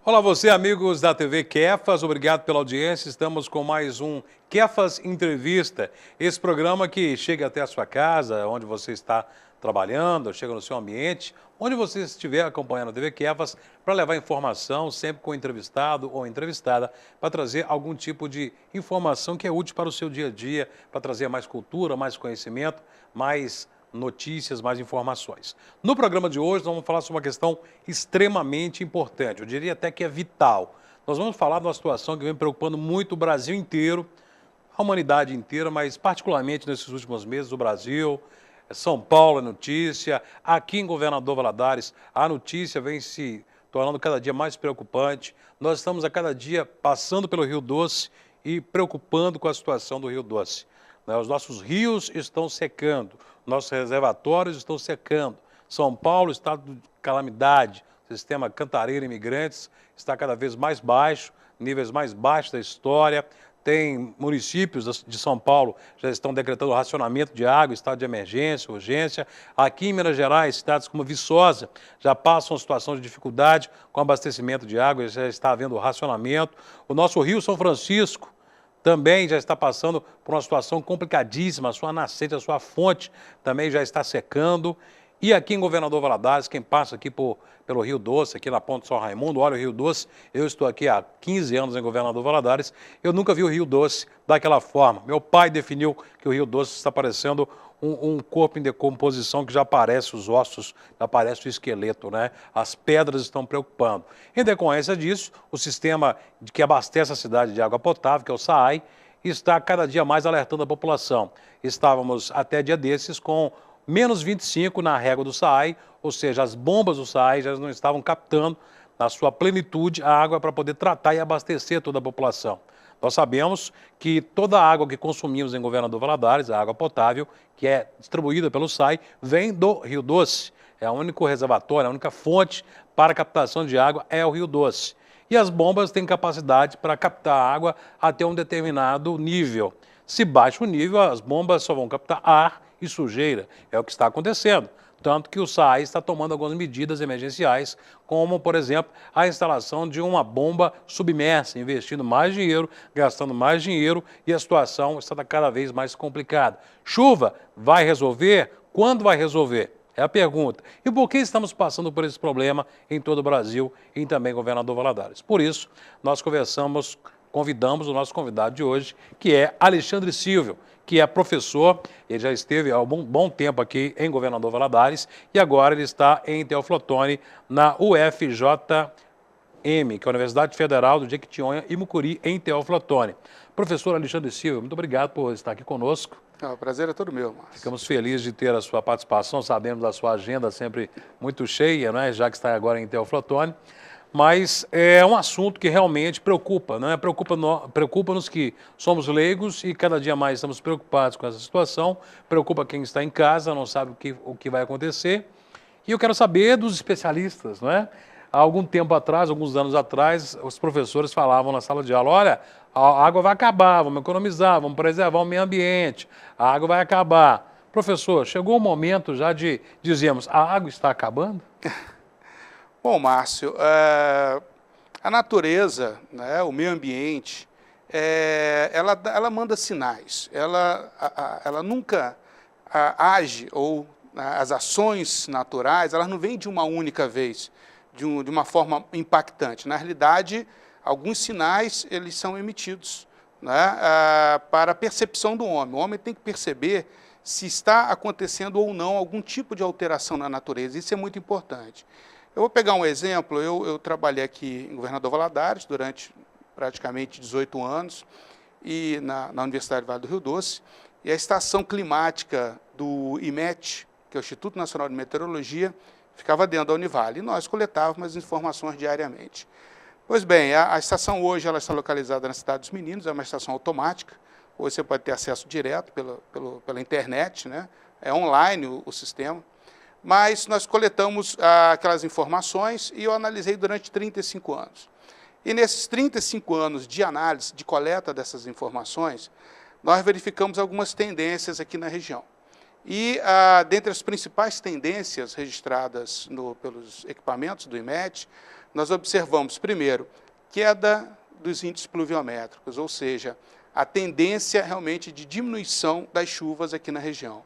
Olá você, amigos da TV Kefas, obrigado pela audiência. Estamos com mais um Kefas Entrevista, esse programa que chega até a sua casa, onde você está trabalhando, chega no seu ambiente, onde você estiver acompanhando a TV Kefas, para levar informação, sempre com o entrevistado ou entrevistada, para trazer algum tipo de informação que é útil para o seu dia a dia, para trazer mais cultura, mais conhecimento, mais notícias, mais informações. No programa de hoje, nós vamos falar sobre uma questão extremamente importante, eu diria até que é vital. Nós vamos falar de uma situação que vem preocupando muito o Brasil inteiro, a humanidade inteira, mas particularmente nesses últimos meses o Brasil, São Paulo é notícia, aqui em Governador Valadares a notícia vem se tornando cada dia mais preocupante. Nós estamos a cada dia passando pelo Rio Doce e preocupando com a situação do Rio Doce. Os nossos rios estão secando, nossos reservatórios estão secando. São Paulo, estado de calamidade, o sistema Cantareira Imigrantes está cada vez mais baixo, níveis mais baixos da história. Tem municípios de São Paulo já estão decretando racionamento de água, estado de emergência, urgência. Aqui em Minas Gerais, estados como Viçosa já passam uma situação de dificuldade com abastecimento de água, já está havendo racionamento. O nosso Rio São Francisco também já está passando por uma situação complicadíssima, a sua nascente, a sua fonte também já está secando. E aqui em Governador Valadares, quem passa aqui pelo Rio Doce, aqui na Ponte São Raimundo, olha o Rio Doce, eu estou aqui há 15 anos em Governador Valadares, eu nunca vi o Rio Doce daquela forma. Meu pai definiu que o Rio Doce está parecendo um corpo em decomposição que já aparece os ossos, já aparece o esqueleto, né? As pedras estão preocupando. Em decorrência disso, o sistema que abastece a cidade de água potável, que é o SAAI, está cada dia mais alertando a população. Estávamos até dia desses com menos 25 na régua do SAAI, ou seja, as bombas do SAAI já não estavam captando na sua plenitude a água para poder tratar e abastecer toda a população. Nós sabemos que toda a água que consumimos em Governador Valadares, a água potável, que é distribuída pelo SAAI, vem do Rio Doce. É o único reservatório, a única fonte para captação de água é o Rio Doce. E as bombas têm capacidade para captar água até um determinado nível. Se baixa o nível, as bombas só vão captar ar e sujeira. É o que está acontecendo. Tanto que o SAAI está tomando algumas medidas emergenciais, como, por exemplo, a instalação de uma bomba submersa, investindo mais dinheiro, gastando mais dinheiro, e a situação está cada vez mais complicada. Chuva vai resolver? Quando vai resolver? É a pergunta. E por que estamos passando por esse problema em todo o Brasil e também em Governador Valadares? Por isso, nós convidamos o nosso convidado de hoje, que é Alexandre Silvio, que é professor, ele já esteve há um bom tempo aqui em Governador Valadares e agora ele está em Teófilo Otoni, na UFJM, que é a Universidade Federal do Jequitinhonha e Mucuri, em Teófilo Otoni. Professor Alexandre Silvio, muito obrigado por estar aqui conosco. O prazer é todo meu, Márcio. Ficamos felizes de ter a sua participação, sabemos da sua agenda sempre muito cheia, né, já que está agora em Teófilo Otoni. Mas é um assunto que realmente preocupa, né? Preocupa-nos que somos leigos e cada dia mais estamos preocupados com essa situação, preocupa quem está em casa, não sabe o que vai acontecer. E eu quero saber dos especialistas, não é? Há algum tempo atrás, alguns anos atrás, os professores falavam na sala de aula, olha, a água vai acabar, vamos economizar, vamos preservar o meio ambiente, a água vai acabar. Professor, chegou o momento já de dizermos, a água está acabando? Bom, Márcio, a natureza, né, o meio ambiente, ela manda sinais, ela nunca age, ou as ações naturais, elas não vêm de uma única vez, de uma forma impactante. Na realidade, alguns sinais eles são emitidos, né, para a percepção do homem. O homem tem que perceber se está acontecendo ou não algum tipo de alteração na natureza, isso é muito importante. Eu vou pegar um exemplo, eu trabalhei aqui em Governador Valadares durante praticamente 18 anos, e na Universidade Vale do Rio Doce, e a estação climática do IMET, que é o Instituto Nacional de Meteorologia, ficava dentro da Univale, e nós coletávamos as informações diariamente. Pois bem, a estação hoje ela está localizada na Cidade dos Meninos, é uma estação automática, hoje você pode ter acesso direto pela internet, né? É online o sistema. Mas nós coletamos aquelas informações e eu analisei durante 35 anos. E nesses 35 anos de análise, de coleta dessas informações, nós verificamos algumas tendências aqui na região. E, dentre as principais tendências registradas pelos equipamentos do IMET, nós observamos, primeiro, queda dos índices pluviométricos, ou seja, a tendência realmente de diminuição das chuvas aqui na região.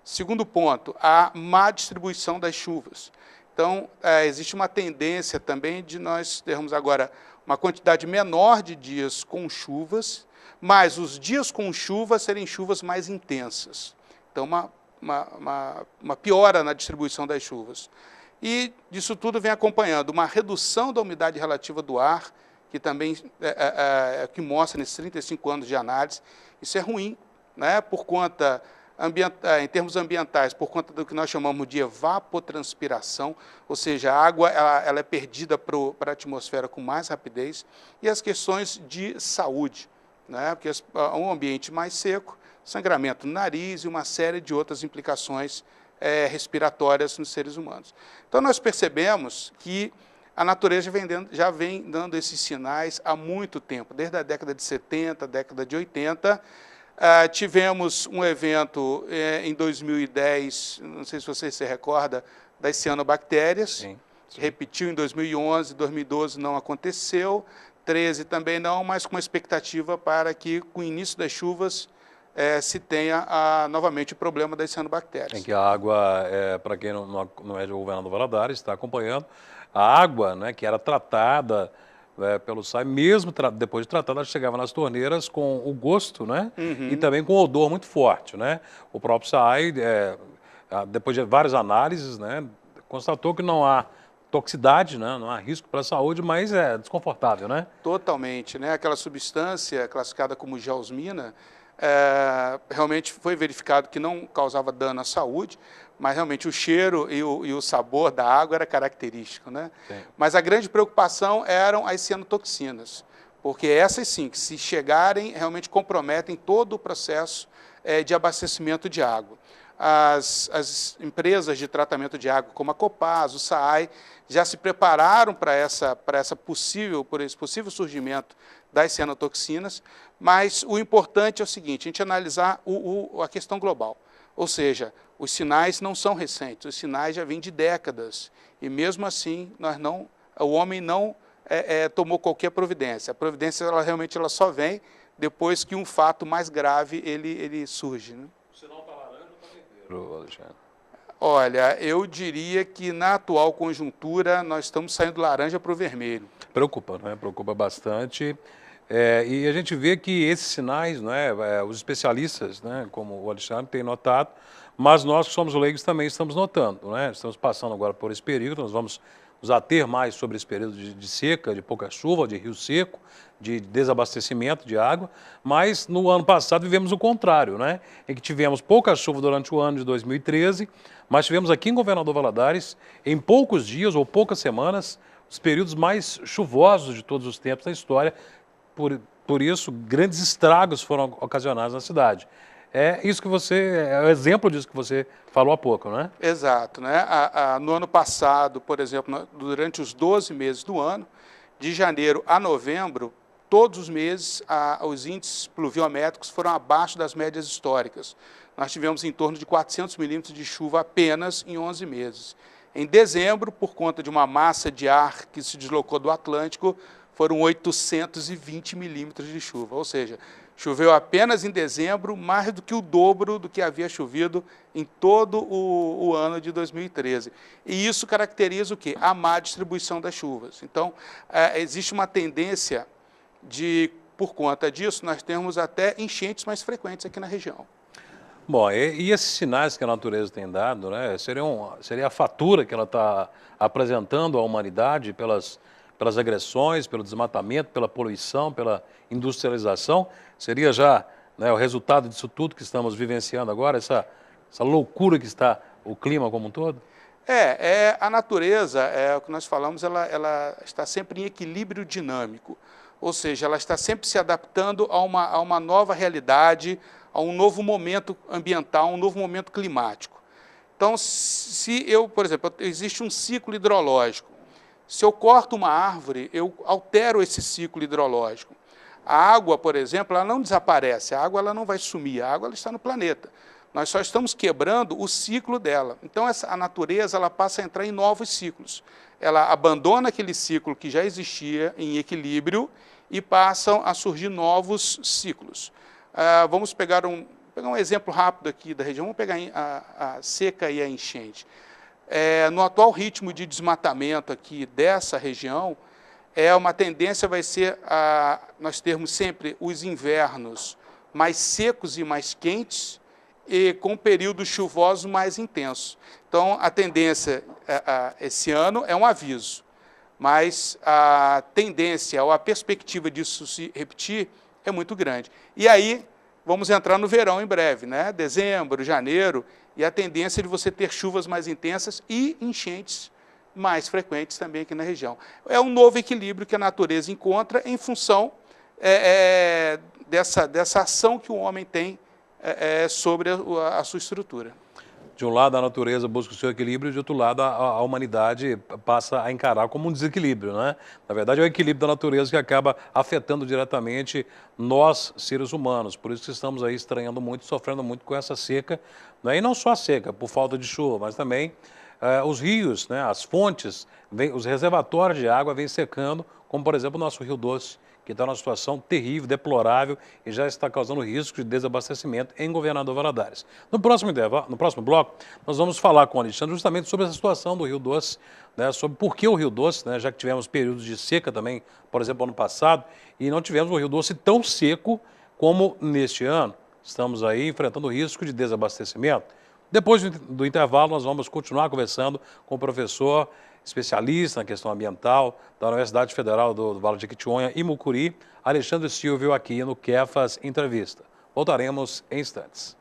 Segundo ponto, a má distribuição das chuvas. Então, existe uma tendência também de nós termos agora uma quantidade menor de dias com chuvas, mas os dias com chuva serem chuvas mais intensas. Então, uma piora na distribuição das chuvas. E disso tudo vem acompanhando uma redução da umidade relativa do ar, que também que mostra nesses 35 anos de análise. Isso é ruim, né, por conta, em termos ambientais, por conta do que nós chamamos de evapotranspiração, ou seja, a água ela é perdida para a atmosfera com mais rapidez, e as questões de saúde, né, porque um ambiente mais seco, sangramento no nariz e uma série de outras implicações respiratórias nos seres humanos. Então, nós percebemos que a natureza já vem dando esses sinais há muito tempo, desde a década de 70, década de 80. Tivemos um evento em 2010, não sei se você se recorda, das cianobactérias. Sim. Repetiu em 2011, 2012 não aconteceu, 2013 também não, mas com uma expectativa para que, com o início das chuvas, se tenha novamente o problema das cianobactérias. Em que a água, para quem não é de Governador Valadares, está acompanhando, a água, né, que era tratada pelo SAI, mesmo depois de tratada, ela chegava nas torneiras com o gosto, né, e também com odor muito forte, né. O próprio SAI, depois de várias análises, né, constatou que não há toxicidade, né, não há risco para a saúde, mas é desconfortável, né? Totalmente, né? Aquela substância classificada como geosmina, realmente foi verificado que não causava dano à saúde, mas realmente o cheiro e o sabor da água era característico, né? Sim. Mas a grande preocupação eram as cianotoxinas, porque essas sim, que se chegarem, realmente comprometem todo o processo de abastecimento de água. As empresas de tratamento de água, como a Copasa, o SAAI, já se prepararam para esse possível surgimento das cianotoxinas, mas o importante é o seguinte, a gente analisar a questão global, ou seja, os sinais não são recentes, os sinais já vêm de décadas, e mesmo assim o homem não tomou qualquer providência. A providência realmente só vem depois que um fato mais grave ele surge, né? O sinal está laranja ou está vermelho, Alexandre? Olha, eu diria que na atual conjuntura nós estamos saindo laranja para o vermelho. Preocupa, né? Preocupa bastante. E a gente vê que esses sinais, né, os especialistas, né, como o Alexandre, têm notado, mas nós que somos leigos também estamos notando, né? Estamos passando agora por esse período, nós vamos nos ater mais sobre esse período de seca, de pouca chuva, de rio seco, de desabastecimento de água, mas no ano passado vivemos o contrário, né? Em que tivemos pouca chuva durante o ano de 2013, mas tivemos aqui em Governador Valadares, em poucos dias ou poucas semanas, os períodos mais chuvosos de todos os tempos da história. Por isso, grandes estragos foram ocasionados na cidade. É o exemplo disso que você falou há pouco, né? Exato, né? No ano passado, por exemplo, durante os 12 meses do ano, de janeiro a novembro, todos os meses os índices pluviométricos foram abaixo das médias históricas. Nós tivemos em torno de 400 milímetros de chuva apenas em 11 meses. Em dezembro, por conta de uma massa de ar que se deslocou do Atlântico, foram 820 milímetros de chuva, ou seja, choveu apenas em dezembro mais do que o dobro do que havia chovido em todo o ano de 2013. E isso caracteriza o quê? A má distribuição das chuvas. Então, existe uma tendência por conta disso, nós temos até enchentes mais frequentes aqui na região. Bom, e esses sinais que a natureza tem dado, né, seria a fatura que ela está apresentando à humanidade pelas agressões, pelo desmatamento, pela poluição, pela industrialização? Seria já, né, o resultado disso tudo que estamos vivenciando agora, essa loucura que está o clima como um todo? A natureza, o que nós falamos, ela está sempre em equilíbrio dinâmico, ou seja, ela está sempre se adaptando a uma nova realidade, a um novo momento ambiental, um novo momento climático. Então, por exemplo, existe um ciclo hidrológico. Se eu corto uma árvore, eu altero esse ciclo hidrológico. A água, por exemplo, ela não desaparece, a água ela não vai sumir, a água ela está no planeta. Nós só estamos quebrando o ciclo dela. Então, a natureza ela passa a entrar em novos ciclos. Ela abandona aquele ciclo que já existia em equilíbrio e passam a surgir novos ciclos. Vamos pegar um exemplo rápido aqui da região. Vamos pegar a seca e a enchente. No atual ritmo de desmatamento aqui dessa região, uma tendência vai ser nós termos sempre os invernos mais secos e mais quentes, e com períodos chuvosos mais intensos. Então, a tendência esse ano é um aviso, mas a tendência ou a perspectiva disso se repetir é muito grande. E aí, vamos entrar no verão em breve, né? Dezembro, janeiro, e a tendência de você ter chuvas mais intensas e enchentes mais frequentes também aqui na região. É um novo equilíbrio que a natureza encontra em função dessa ação que o homem tem sobre a sua estrutura. De um lado, a natureza busca o seu equilíbrio, de outro lado, a humanidade passa a encarar como um desequilíbrio, né? Na verdade, é o equilíbrio da natureza que acaba afetando diretamente nós, seres humanos. Por isso que estamos aí estranhando muito, sofrendo muito com essa seca, né? E não só a seca, por falta de chuva, mas também os rios, né? As fontes, os reservatórios de água vêm secando, como, por exemplo, o nosso Rio Doce, que está numa situação terrível, deplorável e já está causando risco de desabastecimento em Governador Valadares. No próximo bloco, nós vamos falar com o Alexandre justamente sobre essa situação do Rio Doce, né, sobre por que o Rio Doce, né, já que tivemos períodos de seca também, por exemplo, ano passado, e não tivemos um Rio Doce tão seco como neste ano. Estamos aí enfrentando o risco de desabastecimento. Depois do intervalo, nós vamos continuar conversando com o professor especialista na questão ambiental da Universidade Federal do Vale de Jequitinhonha e Mucuri, Alexandre Silvio, aqui no Kefas Entrevista. Voltaremos em instantes.